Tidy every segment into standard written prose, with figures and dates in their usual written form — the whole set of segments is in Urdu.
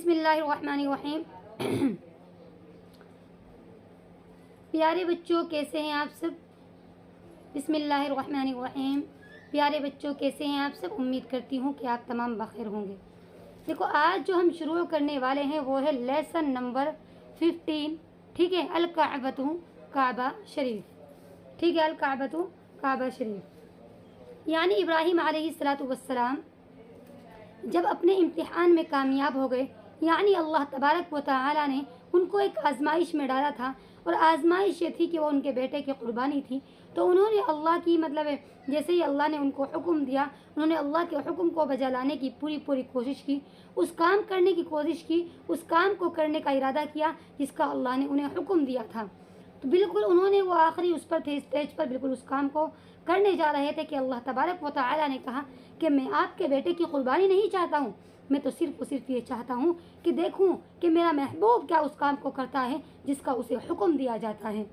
بسم اللہ الرحمن الرحیم۔ پیارے بچوں کیسے ہیں آپ سب؟ بسم اللہ الرحمن الرحیم۔ پیارے بچوں کیسے ہیں آپ سب؟ امید کرتی ہوں کہ آپ تمام بخیر ہوں گے۔ دیکھو آج جو ہم شروع کرنے والے ہیں وہ ہے لیسن نمبر 15، ٹھیک ہے، الکعبۃ کعبہ شریف، ٹھیک ہے، الکعبۃ کعبہ شریف۔ یعنی ابراہیم علیہ الصلوۃ والسلام جب اپنے امتحان میں کامیاب ہو گئے، یعنی اللہ تبارک و تعالی نے ان کو ایک آزمائش میں ڈالا تھا، اور آزمائش یہ تھی کہ وہ ان کے بیٹے کی قربانی تھی، تو انہوں نے اللہ کی جیسے ہی اللہ نے ان کو حکم دیا، انہوں نے اللہ کے حکم کو بجا لانے کی پوری کوشش کی، اس کام کرنے کی کوشش کی، اس کام کو کرنے کا ارادہ کیا جس کا اللہ نے انہیں حکم دیا تھا۔ تو بالکل انہوں نے وہ آخری اس پر تھے، اسٹیج پر بالکل اس کام کو کرنے جا رہے تھے کہ اللہ تبارک و تعالی نے کہا کہ میں آپ کے بیٹے کی قربانی نہیں چاہتا ہوں، میں تو صرف یہ چاہتا ہوں کہ دیکھوں کہ میرا محبوب کیا اس کام کو کرتا ہے جس کا اسے حکم دیا جاتا ہے۔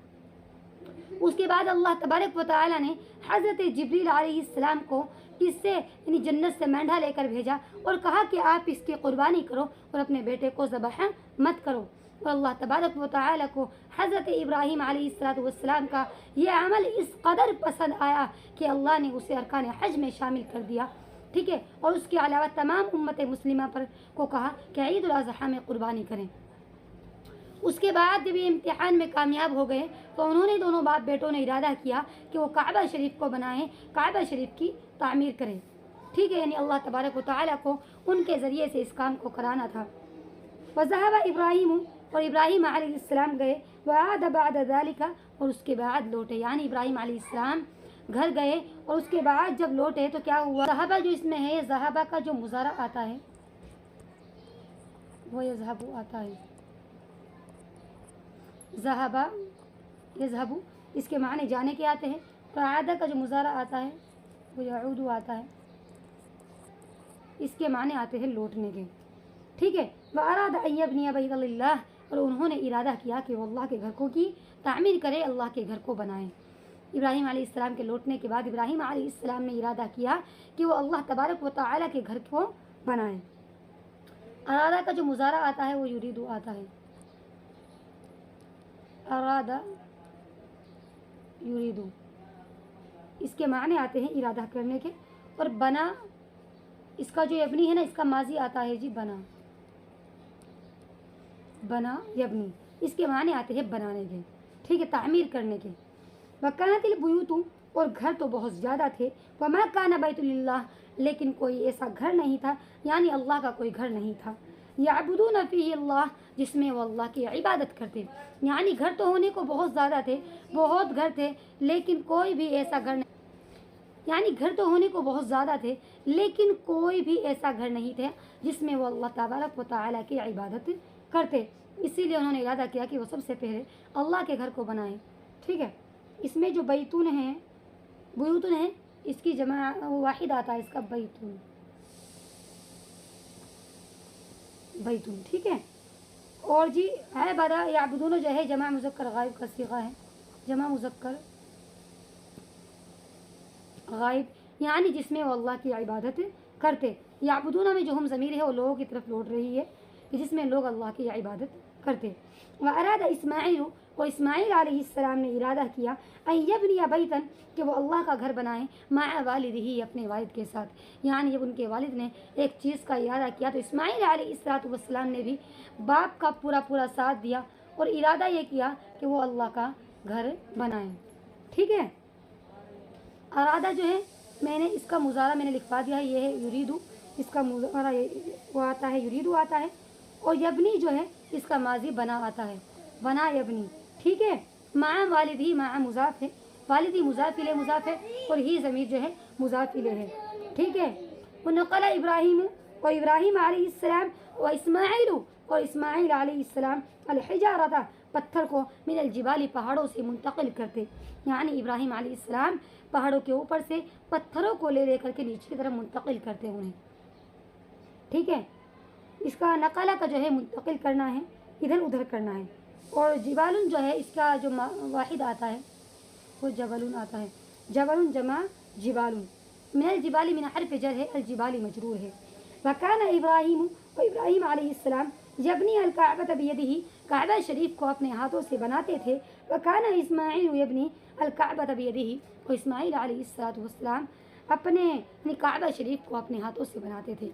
اس کے بعد اللہ تبارک و تعالی نے حضرت جبریل علیہ السلام کو اس سے یعنی جنت سے مینڈھا لے کر بھیجا اور کہا کہ آپ اس کی قربانی کرو اور اپنے بیٹے کو ذبح مت کرو۔ اور اللہ تبارک و تعالی کو حضرت ابراہیم علیہ السلام کا یہ عمل اس قدر پسند آیا کہ اللہ نے اسے ارکان حج میں شامل کر دیا، ٹھیک ہے، اور اس کے علاوہ تمام امت مسلمہ پر کو کہا کہ عید الاضحیٰ میں قربانی کریں۔ اس کے بعد جب یہ امتحان میں کامیاب ہو گئے تو انہوں نے دونوں باپ بیٹوں نے ارادہ کیا کہ وہ کعبہ شریف کو بنائیں، کعبہ شریف کی تعمیر کریں، ٹھیک ہے، یعنی اللہ تبارک و تعالیٰ کو ان کے ذریعے سے اس کام کو کرانا تھا۔ وذهب ابراہیم، اور ابراہیم علیہ السلام گئے، وعاد بعد ذلك، اور اس کے بعد لوٹے، یعنی ابراہیم علیہ السلام گھر گئے اور اس کے بعد جب لوٹے تو کیا ہوا؟ ذہبہ جو اس میں ہے، ذہبہ کا جو مضارع آتا ہے وہ یذہب آتا ہے، ذہبہ یذہب، اس کے معنی جانے کے آتے ہیں، تو عادہ کا جو مضارع آتا ہے وہ یعود آتا ہے، اس کے معنی آتے ہیں لوٹنے کے، ٹھیک ہے۔ وَأَرَادَ أَن يَبْنِيَ بَيْتَ اللَّهِ، اور انہوں نے ارادہ کیا کہ وہ اللہ کے گھر کو کی تعمیر کرے، اللہ کے گھر کو بنائیں۔ ابراہیم علیہ السلام کے لوٹنے کے بعد ابراہیم علیہ السلام نے ارادہ کیا کہ وہ اللہ تبارک و تعالی کے گھر کو بنائیں۔ ارادہ کا جو مضارع آتا ہے وہ یریدو آتا ہے، ارادہ یریدو، اس کے معنی آتے ہیں ارادہ کرنے کے، اور بنا اس کا جو یبنی ہے نا، اس کا ماضی آتا ہے جی بنا، بنا یبنی، اس کے معنی آتے ہیں بنانے کے، ٹھیک ہے، تعمیر کرنے کے۔ وَكَانَتِ الْبُيُوتُ، اور گھر تو بہت زیادہ تھے، وَمَا كَانَ بَيْتُ لِلَّهِ، لیکن کوئی ایسا گھر نہیں تھا، یعنی اللہ کا کوئی گھر نہیں تھا، يَعْبُدُونَ فِيهِ اللَّهِ، جس میں وہ اللہ کی عبادت کرتے، یعنی گھر تو ہونے کو بہت زیادہ تھے، بہت گھر تھے، لیکن کوئی بھی ایسا گھر نہیں، یعنی گھر تو ہونے کو بہت زیادہ تھے لیکن کوئی بھی ایسا گھر نہیں تھے جس میں وہ اللہ تبارک و تعالیٰ کی عبادت کرتے، اسی لیے انہوں نے ارادہ کیا کہ وہ سب سے پہلے اللہ کے گھر کو بنائیں، ٹھیک ہے۔ اس میں جو بیتون ہیں، بیوتن ہیں، اس کی جمع واحد آتا ہے، اس کا بیتون، بیتون، ٹھیک ہے۔ اور جی عبادہ یعبدون جو ہے جمع مذکر غائب کا صیغہ ہے، جمع مذکر غائب، یعنی جس میں وہ اللہ کی عبادت کرتے۔ یعبدون میں جو ہم ضمیر ہے وہ لوگوں کی طرف لوٹ رہی ہے، جس میں لوگ اللہ کی عبادت کرتے۔ وَأَرَادَ اسماعیل، اور اسماعیل علیہ السلام نے ارادہ کیا ان یبنی بیتن، کہ وہ اللہ کا گھر بنائیں، مع والدہ، اپنے والد کے ساتھ، یعنی جب ان کے والد نے ایک چیز کا ارادہ کیا تو اسماعیل علیہ السلام نے بھی باپ کا پورا ساتھ دیا اور ارادہ یہ کیا کہ وہ اللہ کا گھر بنائیں، ٹھیک ہے۔ ارادہ جو ہے میں نے اس کا مضارع میں نے لکھوا دیا ہے، یہ ہے یریدو، اس کا مضارع وہ آتا ہے یریدو آتا ہے، اور یبنی جو ہے اس کا ماضی بنا آتا ہے، بنا یبنی، ٹھیک ہے۔ مع والدی، مع مضاف ہے، والدی مضاف الیہ مضاف ہے، اور ہی ضمیر جو ہے مضاف الیہ ہے، ٹھیک ہے۔ ونقل ابراہیم، اور ابراہیم علیہ السلام، و اسماعیل، اور اسماعیل علیہ السلام، الحجارۃ، پتھر کو، من الجبال، پہاڑوں سے منتقل کرتے، یعنی ابراہیم علیہ السلام پہاڑوں کے اوپر سے پتھروں کو لے کر کے نیچے کی طرف منتقل کرتے انہیں، ٹھیک ہے۔ اس کا نقلہ کا جو ہے منتقل کرنا ہے، ادھر ادھر کرنا ہے، اور جبالن جو ہے اس کا جو واحد آتا ہے وہ جبلن آتا ہے، جبلن جمع جبالن، من الجبال من حرف جر ہے، الجبال مجرور ہے۔ وکان ابراہیم، ابراہیم علیہ السلام یبنی الکعبۃ بیدہ، کعبہ شریف کو اپنے ہاتھوں سے بناتے تھے. وکان اسماعیل یبنی الکعبۃ بیدہ، اور اسماعیل علیہ السلام اپنے کعبہ شریف کو اپنے ہاتھوں سے بناتے تھے.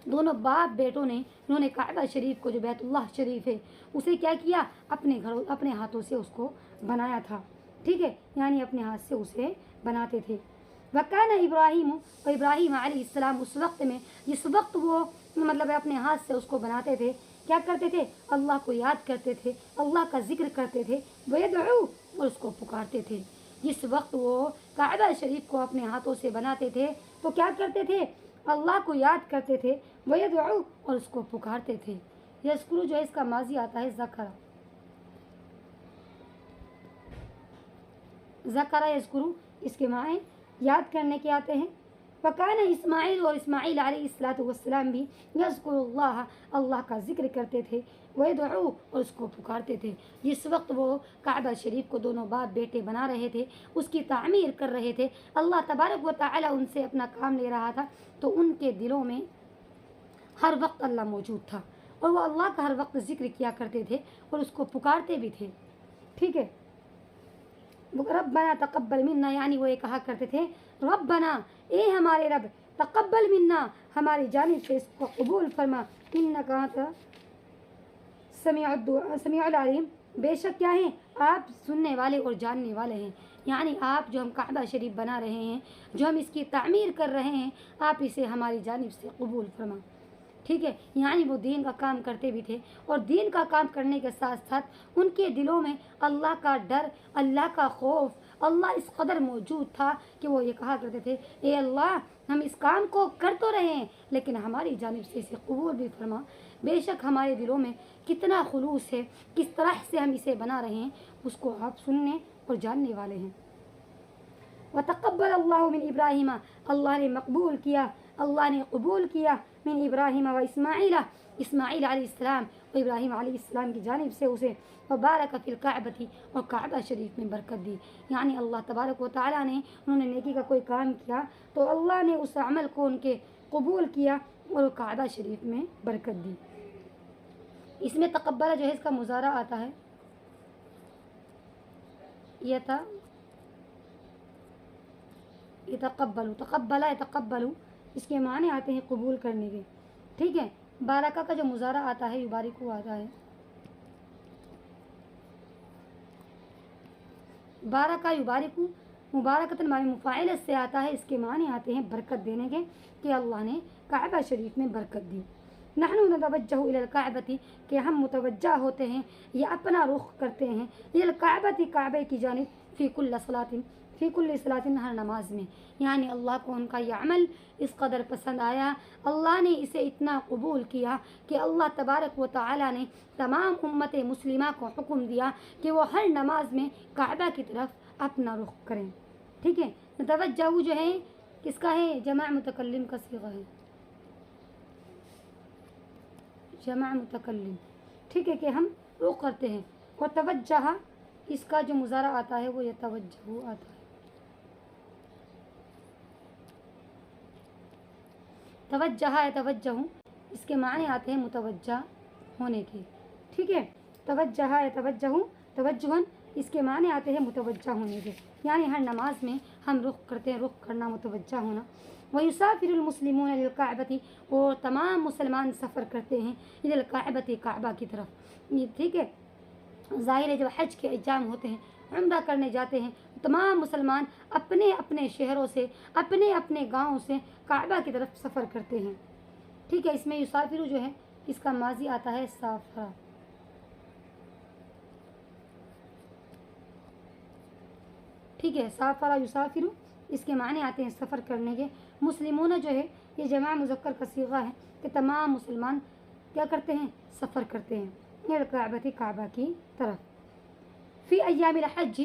دونوں باپ بیٹوں نے انہوں نے کعبہ شریف کو جو بیت اللہ شریف ہے اسے کیا کیا؟ اپنے ہاتھوں سے اس کو بنایا تھا. ٹھیک ہے، یعنی اپنے ہاتھ سے اسے بناتے تھے. وکان ابراہیم، اور ابراہیم علیہ السلام اس وقت میں، جس وقت وہ مطلب اپنے ہاتھ سے اس کو بناتے تھے، کیا کرتے تھے؟ اللہ کو یاد کرتے تھے، اللہ کا ذکر کرتے تھے. ویدعو، اور اس کو پکارتے تھے. جس وقت وہ کعبہ شریف کو اپنے ہاتھوں سے بناتے تھے تو کیا کرتے تھے؟ اللہ کو یاد کرتے تھے. ویدعو، اور اس کو پکارتے تھے. یذکر جو ہے اس کا ماضی آتا ہے ذکر. ذکر یذکر، اس کے معنی یاد کرنے کے آتے ہیں. وکان اسماعیل، اور اسماعیل علیہ السلام بھی یذکر اللہ، اللہ کا ذکر کرتے تھے. ویدعو، اور اس کو پکارتے تھے. جس وقت وہ کعبہ شریف کو دونوں باپ بیٹے بنا رہے تھے، اس کی تعمیر کر رہے تھے، اللہ تبارک و تعالی ان سے اپنا کام لے رہا تھا، تو ان کے دلوں میں ہر وقت اللہ موجود تھا، اور وہ اللہ کا ہر وقت ذکر کیا کرتے تھے اور اس کو پکارتے بھی تھے. ٹھیک ہے. ربنا تقبل منا، یعنی وہ یہ کہا کرتے تھے ربنا، اے ہمارے رب، تقبل منا، ہماری جانب سے اس کو قبول فرما، انک انت سمیع العلیم، بے شک کیا ہیں آپ سننے والے اور جاننے والے ہیں. یعنی آپ جو ہم کعبہ شریف بنا رہے ہیں، جو ہم اس کی تعمیر کر رہے ہیں، آپ اسے ہماری جانب سے قبول فرما. ٹھیک ہے، یعنی وہ دین کا کام کرتے بھی تھے، اور دین کا کام کرنے کے ساتھ ساتھ ان کے دلوں میں اللہ کا ڈر، اللہ کا خوف، اللہ اس قدر موجود تھا کہ وہ یہ کہا کرتے تھے اے اللہ، ہم اس کام کو کر تو رہے ہیں لیکن ہماری جانب سے اسے قبول بھی فرما. بے شک ہمارے دلوں میں کتنا خلوص ہے، کس طرح سے ہم اسے بنا رہے ہیں، اس کو آپ سننے اور جاننے والے ہیں. وتقبل اللہ من ابراہیم، اللہ نے مقبول کیا، اللہ نے قبول کیا، من ابراہیم و اسماعیل، اسماعیل علیہ السلام و ابراہیم علیہ السلام کی جانب سے اسے. وبارک فی الکعبۃ، اور کعبہ شریف میں برکت دی. یعنی اللہ تبارک و تعالیٰ نے، انہوں نے نیکی کا کوئی کام کیا تو اللہ نے اس عمل کو ان کے قبول کیا اور کعبہ شریف میں برکت دی. اس میں تقبل جو ہے اس کا مضارع آتا ہے، یتقبل، تقبل یتقبل، اس کے معنی آتے ہیں قبول کرنے کے. ٹھیک ہے. بارکہ کا جو مضارع آتا ہے یبارکو آتا ہے. بارکہ یبارکو مبارکتاً معنی مفاعل سے آتا ہے. اس کے معنی آتے ہیں برکت دینے کے، کہ اللہ نے کعبہ شریف میں برکت دی. نحن نتوجہ الی الکعبۃ، کہ ہم متوجہ ہوتے ہیں یا اپنا رخ کرتے ہیں، الی الکعبۃ، کعبے کی جانب، فی کل صلاۃ، فی کل صلاۃ، ہر نماز میں. یعنی اللہ کو ان کا یہ عمل اس قدر پسند آیا، اللہ نے اسے اتنا قبول کیا کہ اللہ تبارک و تعالی نے تمام امت مسلمہ کو حکم دیا کہ وہ ہر نماز میں کعبہ کی طرف اپنا رخ کریں. ٹھیک ہے. توجہ جو ہے کس کا ہے؟ جمع متکلم کا صیغہ ہے، جمع متکلم. ٹھیک ہے، کہ ہم رخ کرتے ہیں. اور توجہ، اس کا جو مضارع آتا ہے وہ یتوجہ آتا ہے. توجہ یتوجہ، اس کے معنی آتے ہیں متوجہ ہونے کے. ٹھیک ہے. توجہ یتوجہ توجہن، اس کے معنی آتے ہیں متوجہ ہونے کے. یعنی ہر نماز میں ہم رخ کرتے ہیں، رخ کرنا، متوجہ ہونا. وَيُسَافِرُ الْمُسْلِمُونَ لِلْكَعْبَةِ، اور تمام مسلمان سفر کرتے ہیں اِلَى الْكَعْبَةِ، کعبہ کی طرف. ٹھیک ہے. ظاہر ہے جب حج کے ایام ہوتے ہیں، عمرہ کرنے جاتے ہیں، تمام مسلمان اپنے اپنے شہروں سے، اپنے اپنے گاؤں سے کعبہ کی طرف سفر کرتے ہیں. ٹھیک ہے. اس میں یسافر جو ہے اس کا ماضی آتا ہے سافرہ. ٹھیک ہے. سافرہ یسافر، اس کے معنی آتے ہیں سفر کرنے کے. مسلمون جو ہے یہ جمع مذکر کا صیغہ ہے کہ تمام مسلمان کیا کرتے ہیں؟ سفر کرتے ہیں الکعبۃ، کعبہ کی طرف. فی ایام الحج،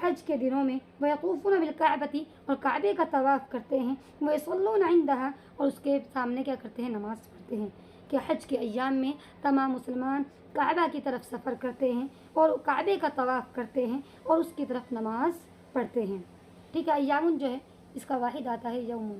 حج کے دنوں میں. ویطوفون بالکعبۃ، اور کعبے کا طواف کرتے ہیں. ویصلون عندہا، اور اس کے سامنے کیا کرتے ہیں؟ نماز پڑھتے ہیں. کہ حج کے ایام میں تمام مسلمان کعبہ کی طرف سفر کرتے ہیں اور کعبے کا طواف کرتے ہیں اور اس کی طرف نماز پڑھتے ہیں. ٹھیک ہے. ایام جو ہے اس کا واحد آتا ہے یوم.